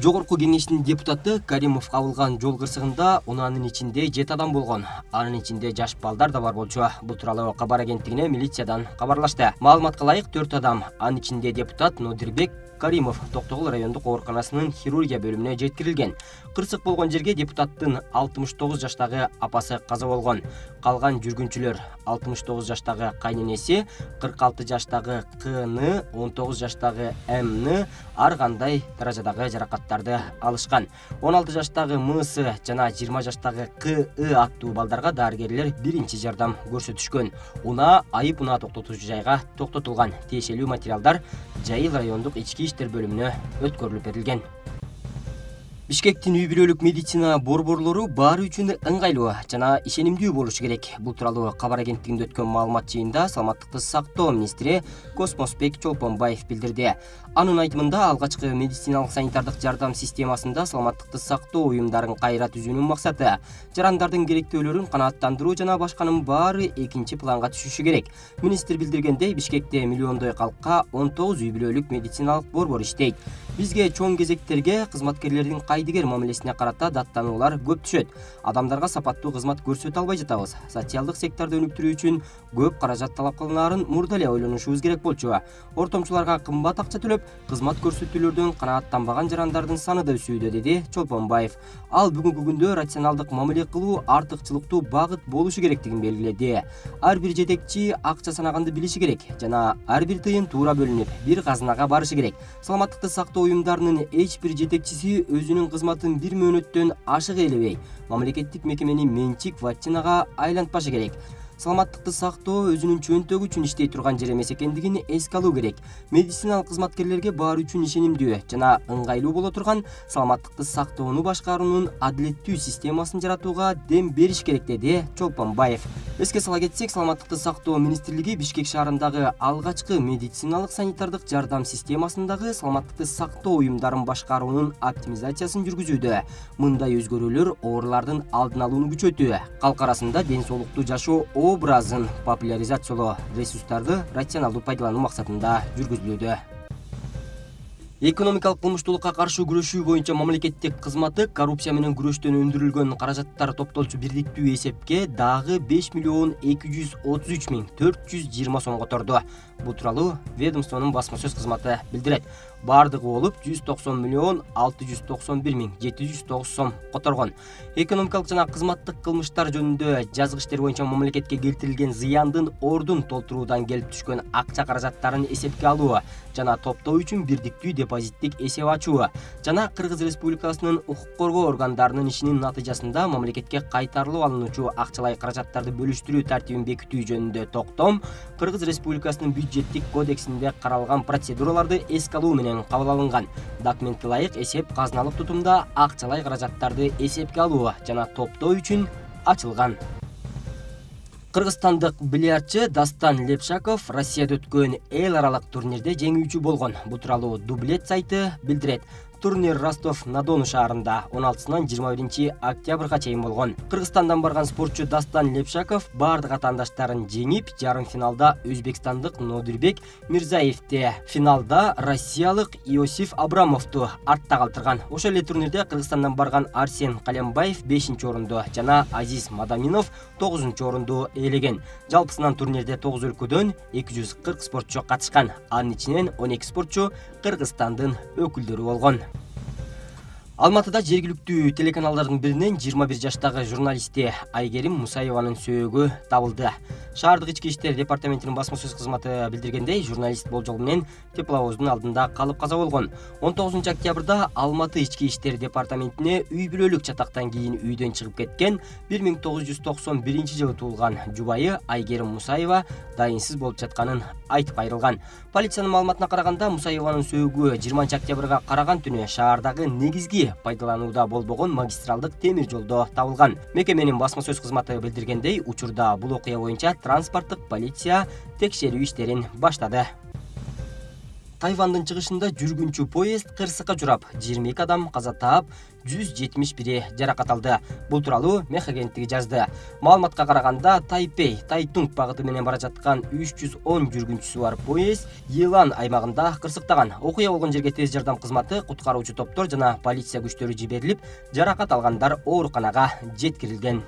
Жогорку кеңештин депутаты Каримов кабылган жол кырсыгында унаанын ичинде 7 адам болгон. Анын ичинде жаш балдар да бар болчу. Бул тууралуу кабар агенттигине милициядан кабарлашты. Маалыматка ылайык 4 адам, анын ичинде депутат Нодирбек Каримов Токтогул райондук ооруканасынын хирургия бөлүмүнө жеткирилген. Кырсык болгон жерге депутаттын 69 жаштагы апасы каза болгон. Калган жүргүнчүлөр 69 жаштагы кайненеси, 46 жаштагы К.Н, 19 жаштагы М.Н ар кандай даражадагы жаракаттарды алышкан. 16 жаштагы М.С жана 20 жаштагы К.И аттуу балдарга дарыгерлер биринчи жардам көрсөтүшкөн. Унаа айып унаа токтотуучу жайга токтотулган. Тиешелүү материалдар Жайыл райондук ички иштер бөлүмүнө өткөрүлүп берилген. Бишкектин үй бүлөлүк медицина борборлору баары үчүн ыңгайлуу жана ишенимдүү болушу керек. Бул тууралуу кабар агенттигинде өткөн маалымат жыйында саламаттыкты сактоо министри Космосбек Чолпонбаев билдирди. Анын айтымында алгачкы медициналык санитардык жардам системасында саламаттыкты сактоо уюмдарын кайра түзүүнүн максаты жарандардын керектөөлөрүн канааттандыруу жана башканын баары экинчи планга түшүшү керек. Министр билдиргендей, Бишкекте миллиондой калкка 19 үй бүлөлүк медициналык борбор иштейт. Бизге чоң кезектерге кызматкерлердин кайдыгер мамилесине карата даттануулар көп түшөт. Адамдарга сапаттуу кызмат көрсөтө албай жатабыз. Социалдык секторду өнүктүрүү үчүн көп каражат талап кылынаарын мурда эле ойлонушубуз керек болчу. Ортомчуларга кымбат акча төлөп, кызмат көрсөтүүлөрдөн канааттанбаган жарандардын саны да өсүүдө, деди Чолпонбаев. Ал бүгүнкү күндө рационалдык мамиле кылуу артыкчылыктуу багыт болушу керектигин белгиледи. Ар бир жетекчи акча санаганды билиши керек жана ар бир тыйын туура бөлүнүп, бир казынага барышы керек. Саламаттыкты сактоо уюмдарынын эч бир жетекчиси өзүнүн кызматын бир мөөнөттөн ашык ээлебей, мамлекеттик мекемени менчик ватчинага айлантпашы керек. Саламаттыкты сактоо өзүнүн чөнтөгү үчүн иштей турган жер эмес экендигин эске алуу керек. Медициналык кызматкерлерге баары үчүн ишенимдүү жана ыңгайлуу боло турган саламаттыкты сактоону башкаруунун адилеттүү системасын жаратууга дем бериш керек, деди Чолпонбаев. Эске сала кетсек, саламаттыкты сактоо министрлиги Бишкек шаарындагы алгачкы медициналык санитардык жардам системасындагы саламаттыкты сактоо уюмдарын башкаруунун оптимизациясын жүргүзүүдө. Мындай өзгөрүүлөр оорулардын алдын алууну күчөтүү, калк арасында ден соолуктуу жашоо образын популяризациялоо, ресурстарды рационалдуу пайдалануу максатында жүргүзүлүүдө. Экономикалык кылмыштуулукка каршы күрөшүү боюнча мамлекеттик кызматы коррупция менен күрөштөн өндүрүлгөн каражаттар топтолчу бирдиктүү эсепке дагы 5.233.420 сом которду. Бул тууралуу ведомствонун басма сөз кызматы билдирет. Бардыгы болуп 190.691.709 сом которгон. Экономикалык жана кызматтык кылмыштар жөнүндө жазгы иштер боюнча мамлекетке келтирилген зыяндын ордун толтуруудан келип түшкөн акча каражаттарын эсепке алуу жана топтоо үчүн бирдиктүү депозиттик эсеп ачуу жана Кыргыз Республикасынын укук коргоо органдарынын ишинин натыйжасында мамлекетке кайтарылып алынуучу акчалай каражаттарды бөлүштүрүү тартибин бекитүү жөнүндө токтом Кыргыз Республикасынын бюджеттик кодексинде каралган процедураларды эске алуу менен кабыл алынган. Документке ылайык эсеп казыналык тутумда акчалай каражаттарды эсепке алуу жана топтоо үчүн ачылган. Кыргызстандык бильярдчы Дастан Лепшаков Россияда өткөн эл аралык турнирде жеңүүчү болгон. Бул тууралуу Дублет сайты билдирет. Турнир Ростов-на-Дону шаарында 16-сынан 21 октябрга чейин болгон. Кыргызстандан барган спортчу Дастан Лепшаков бардык атаандаштарын жеңип, жарым финалда өзбекстандык Нодирбек Мирзаевди, финалда россиялык Иосиф Абрамовду артта калтырган. Ошол эле турнирде Кыргызстандан барган Арсен Калембаев 5-орунду жана Азиз Мадаминов 9-орунду ээлеген. Жалпысынан турнирде 9 өлкөдөн 240 спортчу катышкан. Анын ичинен 12 спортчу Кыргызстандын өкүлдөрү болгон. Алматыда жергиликтүү телеканалдардын биринен 21 жаштагы журналисти Айгерим Мусаеванын сөөгү табылды. Шаардык ички иштер департаментинин басма сөз кызматы билдиргендей, журналист болжол менен тепловоздун алдында калып каза болгон. 19 октябрда Алматы ички иштер департаментине үй бүлөлүк чатактан кийин үйдөн чыгып кеткен 1991-жылы туулган жубайы Айгерим Мусаева дайынсыз болуп жатканын айтып кайрылган. Полициянын маалыматына караганда, Мусаеванын сөөгү 20 октябрга караган түнү шаардагы негизги пайдаланууда болбогон магистралдык темир жолдо табылган. Мекеменин басма сөз кызматы билдиргендей, учурда бул окуя боюнча транспорттук полиция текшерүү иштерин баштады. Тайвандын чыгышында жүргүнчү поезд кырсыкка урап, 22 адам каза таап, 171 жаракат алды. Бул тууралуу Мех агенттиги жазды. Маалыматка караганда, Тайпей, Тайтунг багыты менен бара жаткан 310 жүргүнчүсү бар поезд Йилан аймагында кырсыктаган. Окуя болгон жерге тез жардам кызматы, куткаруучу топтор жана полиция күчтөрү жиберилип, жаракат алгандар ооруканага жеткирилген.